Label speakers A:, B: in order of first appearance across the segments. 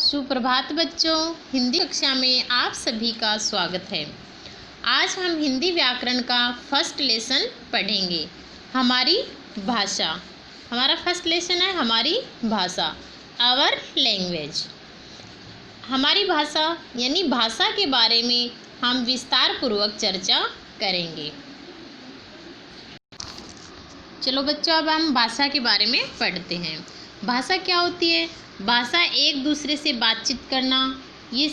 A: सुप्रभात बच्चों, हिंदी कक्षा में आप सभी का स्वागत है। आज हम हिंदी व्याकरण का फर्स्ट लेसन पढ़ेंगे। हमारी भाषा। हमारा फर्स्ट लेसन है हमारी भाषा, आवर लैंग्वेज। हमारी भाषा यानी भाषा के बारे में हम विस्तार पूर्वक चर्चा करेंगे। चलो बच्चों, अब हम भाषा के बारे में पढ़ते हैं। भाषा क्या होती है? भाषा एक दूसरे से बातचीत करना, ये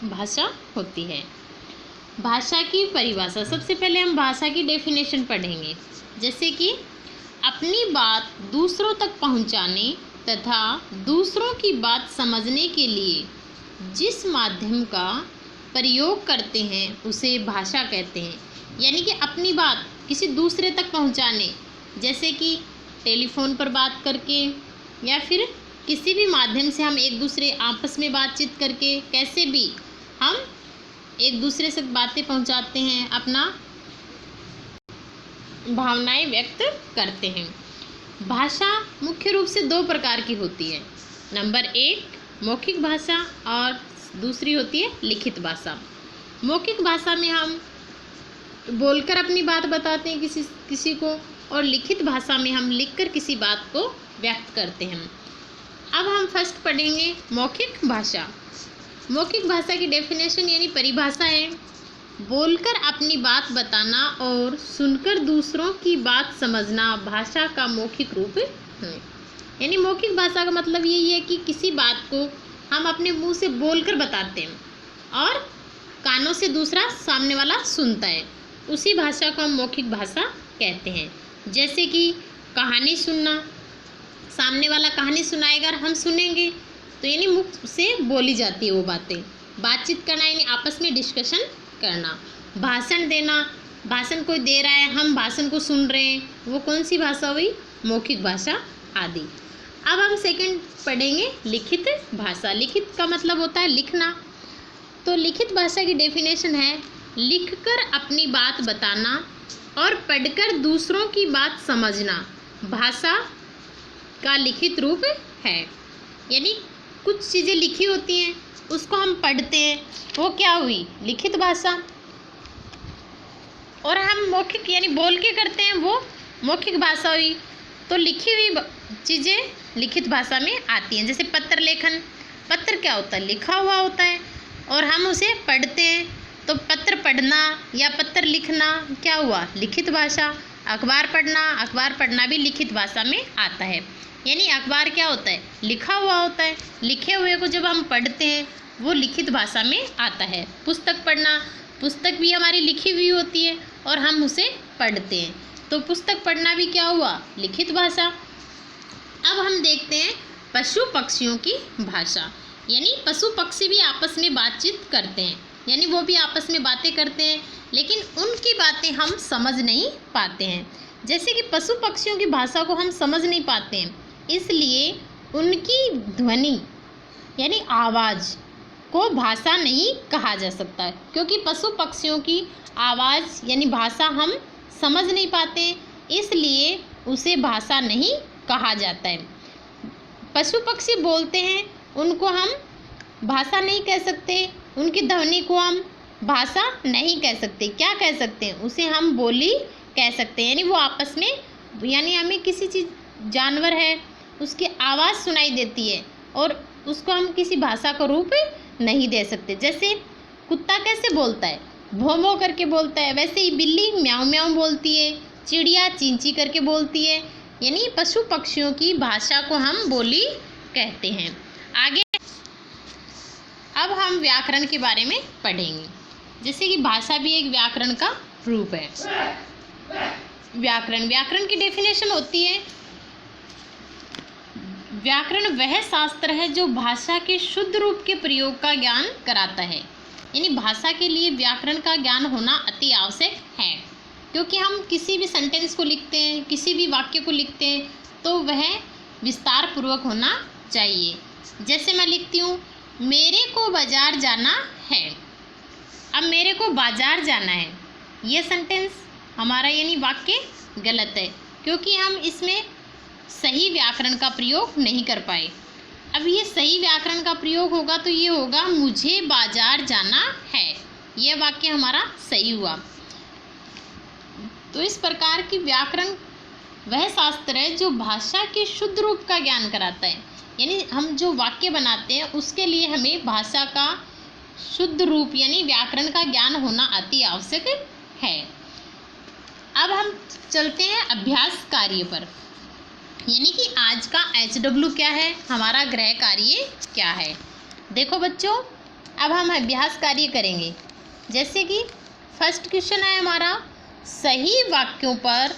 A: भाषा होती है। भाषा की परिभाषा, सबसे पहले हम भाषा की डेफिनेशन पढ़ेंगे। जैसे कि अपनी बात दूसरों तक पहुंचाने तथा दूसरों की बात समझने के लिए जिस माध्यम का प्रयोग करते हैं उसे भाषा कहते हैं। यानी कि अपनी बात किसी दूसरे तक पहुंचाने, जैसे कि टेलीफोन पर बात करके या फिर किसी भी माध्यम से हम एक दूसरे आपस में बातचीत करके कैसे भी हम एक दूसरे से बातें पहुंचाते हैं, अपना भावनाएं व्यक्त करते हैं। भाषा मुख्य रूप से दो प्रकार की होती है। नंबर 1 मौखिक भाषा और दूसरी होती है लिखित भाषा। मौखिक भाषा में हम बोलकर अपनी बात बताते हैं किसी को, और लिखित भाषा में हम लिखकर किसी बात को व्यक्त करते हैं। अब हम फर्स्ट पढ़ेंगे मौखिक भाषा। मौखिक भाषा की डेफिनेशन यानी परिभाषा है बोलकर अपनी बात बताना और सुनकर दूसरों की बात समझना भाषा का मौखिक रूप है। यानी मौखिक भाषा का मतलब यही है कि किसी बात को हम अपने मुंह से बोलकर बताते हैं और कानों से दूसरा सामने वाला सुनता है, उसी भाषा को हम मौखिक भाषा कहते हैं। जैसे कि कहानी सुनना, सामने वाला कहानी सुनाएगा और हम सुनेंगे, तो यानी मुख से बोली जाती है वो बातें। बातचीत करना यानी आपस में डिस्कशन करना। भाषण देना, भाषण कोई दे रहा है, हम भाषण को सुन रहे हैं, वो कौन सी भाषा हुई? मौखिक भाषा आदि। अब हम सेकंड पढ़ेंगे लिखित भाषा। लिखित का मतलब होता है लिखना। तो लिखित भाषा की डेफिनेशन है लिखकर अपनी बात बताना और पढ़कर दूसरों की बात समझना भाषा का लिखित रूप है। यानी कुछ चीज़ें लिखी होती हैं, उसको हम पढ़ते हैं, वो क्या हुई? लिखित भाषा। और हम मौखिक यानी बोल के करते हैं, वो मौखिक भाषा हुई। तो लिखी हुई चीज़ें लिखित भाषा में आती हैं। जैसे पत्र लेखन, पत्र क्या होता है? लिखा हुआ होता है और हम उसे पढ़ते हैं, तो पत्र पढ़ना या पत्र लिखना क्या हुआ? लिखित भाषा। अखबार पढ़ना भी लिखित भाषा में आता है। यानी अखबार क्या होता है? लिखा हुआ होता है। लिखे हुए को जब हम पढ़ते हैं वो लिखित भाषा में आता है। पुस्तक पढ़ना, पुस्तक भी हमारी लिखी हुई होती है और हम उसे पढ़ते हैं, तो पुस्तक पढ़ना भी क्या हुआ? लिखित भाषा। अब हम देखते हैं पशु पक्षियों की भाषा। यानी पशु पक्षी भी आपस में बातचीत करते हैं, यानी वो भी आपस में बातें करते हैं, लेकिन उनकी बातें हम समझ नहीं पाते हैं। जैसे कि पशु पक्षियों की भाषा को हम समझ नहीं पाते हैं, इसलिए उनकी ध्वनि यानी आवाज़ को भाषा नहीं कहा जा सकता, क्योंकि पशु पक्षियों की आवाज़ यानी भाषा हम समझ नहीं पाते, इसलिए उसे भाषा नहीं कहा जाता है। पशु पक्षी बोलते हैं, उनको हम भाषा नहीं कह सकते, उनकी ध्वनि को हम भाषा नहीं कह सकते। क्या कह सकते हैं? उसे हम बोली कह सकते हैं। यानी वो आपस में, यानी हमें किसी चीज़ जानवर है उसकी आवाज़ सुनाई देती है और उसको हम किसी भाषा का रूप नहीं दे सकते। जैसे कुत्ता कैसे बोलता है? भौं भौं करके बोलता है, वैसे ही बिल्ली म्याऊं म्याऊं बोलती है, चिड़िया चींची करके बोलती है। यानी पशु पक्षियों की भाषा को हम बोली कहते हैं। आगे अब हम व्याकरण के बारे में पढ़ेंगे। जैसे कि भाषा भी एक व्याकरण का रूप है। व्याकरण की डेफिनेशन होती है व्याकरण वह शास्त्र है जो भाषा के शुद्ध रूप के प्रयोग का ज्ञान कराता है। यानी भाषा के लिए व्याकरण का ज्ञान होना अति आवश्यक है, क्योंकि हम किसी भी सेंटेंस को लिखते हैं, किसी भी वाक्य को लिखते हैं, तो वह विस्तार पूर्वक होना चाहिए। जैसे मैं लिखती हूँ मेरे को बाजार जाना है। अब मेरे को बाजार जाना है, यह सेंटेंस हमारा यानी वाक्य गलत है, क्योंकि हम इसमें सही व्याकरण का प्रयोग नहीं कर पाए। अब ये सही व्याकरण का प्रयोग होगा तो ये होगा मुझे बाजार जाना है। यह वाक्य हमारा सही हुआ। तो इस प्रकार की व्याकरण वह शास्त्र है जो भाषा के शुद्ध रूप का ज्ञान कराता है। यानी हम जो वाक्य बनाते हैं उसके लिए हमें भाषा का शुद्ध रूप यानी व्याकरण का ज्ञान होना अति आवश्यक है। अब हम चलते हैं अभ्यास कार्य पर, यानी कि आज का HW क्या है, हमारा गृह कार्य क्या है। देखो बच्चों, अब हम अभ्यास कार्य करेंगे। जैसे कि फर्स्ट क्वेश्चन है हमारा, सही वाक्यों पर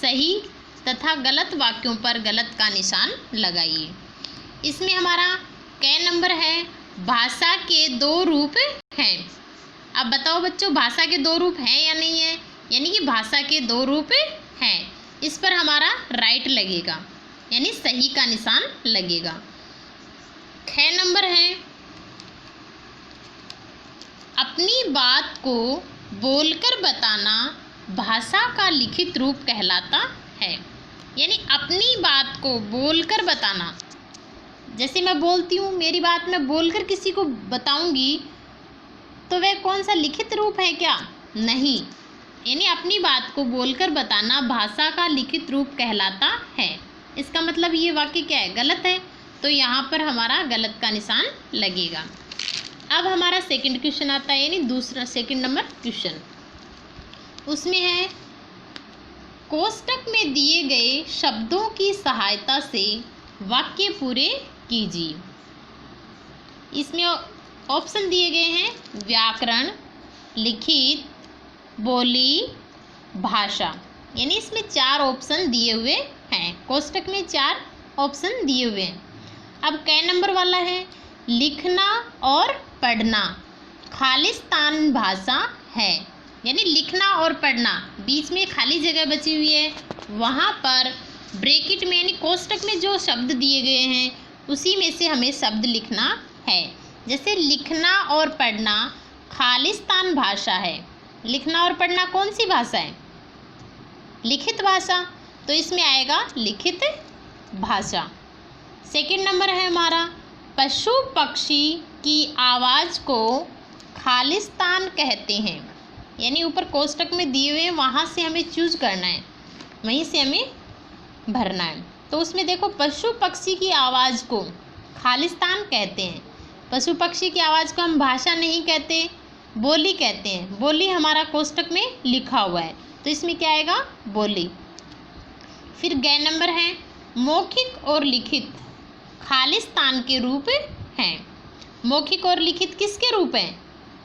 A: सही तथा गलत वाक्यों पर गलत का निशान लगाइए। इसमें हमारा क नंबर है, भाषा के दो रूप हैं। अब बताओ बच्चों, भाषा के दो रूप हैं या नहीं है, यानी कि भाषा के दो रूप हैं। इस पर हमारा राइट लगेगा, यानी सही का निशान लगेगा। ख नंबर है, अपनी बात को बोलकर बताना भाषा का लिखित रूप कहलाता है। यानी अपनी बात को बोलकर बताना, जैसे मैं बोलती हूँ, मेरी बात मैं बोलकर किसी को बताऊंगी तो वह कौन सा लिखित रूप है क्या? नहीं। यानी अपनी बात को बोलकर बताना भाषा का लिखित रूप कहलाता है। इसका मतलब ये वाक्य क्या है, गलत है, तो यहाँ पर हमारा गलत का निशान लगेगा। अब हमारा सेकंड क्वेश्चन आता है, यानी दूसरा सेकंड नंबर क्वेश्चन। उसमें है, कोष्टक में दिए गए शब्दों की सहायता से वाक्य पूरे कीजिए। इसमें ऑप्शन दिए गए हैं, व्याकरण, लिखित, बोली, भाषा। यानी इसमें 4 ऑप्शन दिए हुए हैं। कोष्टक में 4 ऑप्शन दिए हुए हैं। अब क नंबर वाला है, लिखना और पढ़ना खालिस्तान भाषा है। यानी लिखना और पढ़ना, बीच में खाली जगह बची हुई है, वहाँ पर ब्रैकेट में यानी कोष्टक में जो शब्द दिए गए हैं उसी में से हमें शब्द लिखना है। जैसे लिखना और पढ़ना खालिस्तान भाषा है। लिखना और पढ़ना कौन सी भाषा है? लिखित भाषा, तो इसमें आएगा लिखित भाषा। सेकंड नंबर है हमारा, पशु पक्षी की आवाज़ को खालिस्तान कहते हैं। यानी ऊपर कोष्टक में दिए हुए हैं, वहाँ से हमें चूज करना है, वहीं से हमें भरना है। तो उसमें देखो, पशु पक्षी की आवाज़ को खालिस्तान कहते हैं। पशु पक्षी की आवाज़ को हम भाषा नहीं कहते, बोली कहते हैं। बोली हमारा कोष्टक में लिखा हुआ है, तो इसमें क्या आएगा, बोली। फिर ग नंबर है, मौखिक और लिखित खालिस्तान के रूप हैं। मौखिक और लिखित किसके रूप हैं?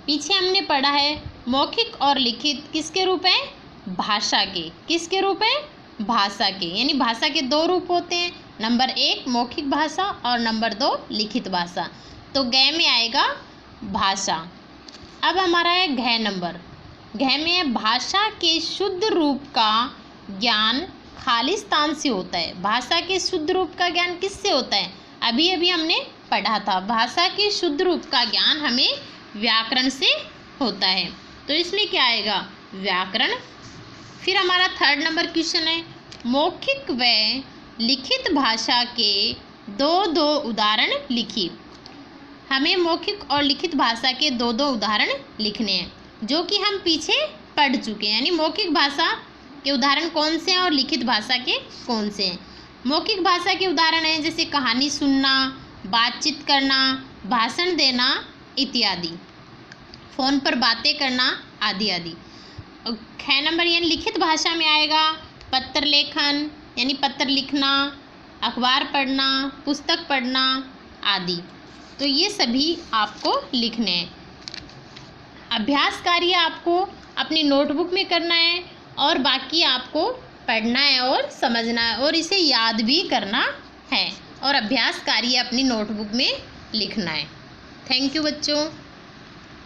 A: पीछे हमने पढ़ा है, मौखिक और लिखित किसके रूप हैं? भाषा के। किसके रूप हैं? भाषा के। यानी भाषा के 2 रूप होते हैं, नंबर 1 मौखिक भाषा और नंबर 2 लिखित भाषा। तो ग में आएगा भाषा। अब हमारा है घ नंबर। घ में है, भाषा के शुद्ध रूप का ज्ञान खालिस्तान से होता है। भाषा के शुद्ध रूप का ज्ञान किससे होता है? अभी अभी हमने पढ़ा था, भाषा के शुद्ध रूप का ज्ञान हमें व्याकरण से होता है। तो इसमें क्या आएगा? व्याकरण। फिर हमारा थर्ड नंबर क्वेश्चन है, मौखिक व लिखित भाषा के 2 उदाहरण लिखिए। हमें मौखिक और लिखित भाषा के 2 उदाहरण लिखने हैं, जो कि हम पीछे पढ़ चुके हैं। यानी मौखिक भाषा के उदाहरण कौन से हैं और लिखित भाषा के कौन से हैं। मौखिक भाषा के उदाहरण हैं जैसे कहानी सुनना, बातचीत करना, भाषण देना इत्यादि, फ़ोन पर बातें करना आदि आदि। ख नंबर यानी लिखित भाषा में आएगा पत्र लेखन, यानी पत्र लिखना, अखबार पढ़ना, पुस्तक पढ़ना आदि। तो ये सभी आपको लिखने हैं। अभ्यास कार्य आपको अपनी नोटबुक में करना है और बाकी आपको पढ़ना है और समझना है और इसे याद भी करना है और अभ्यास कार्य अपनी नोटबुक में लिखना है। थैंक यू बच्चों।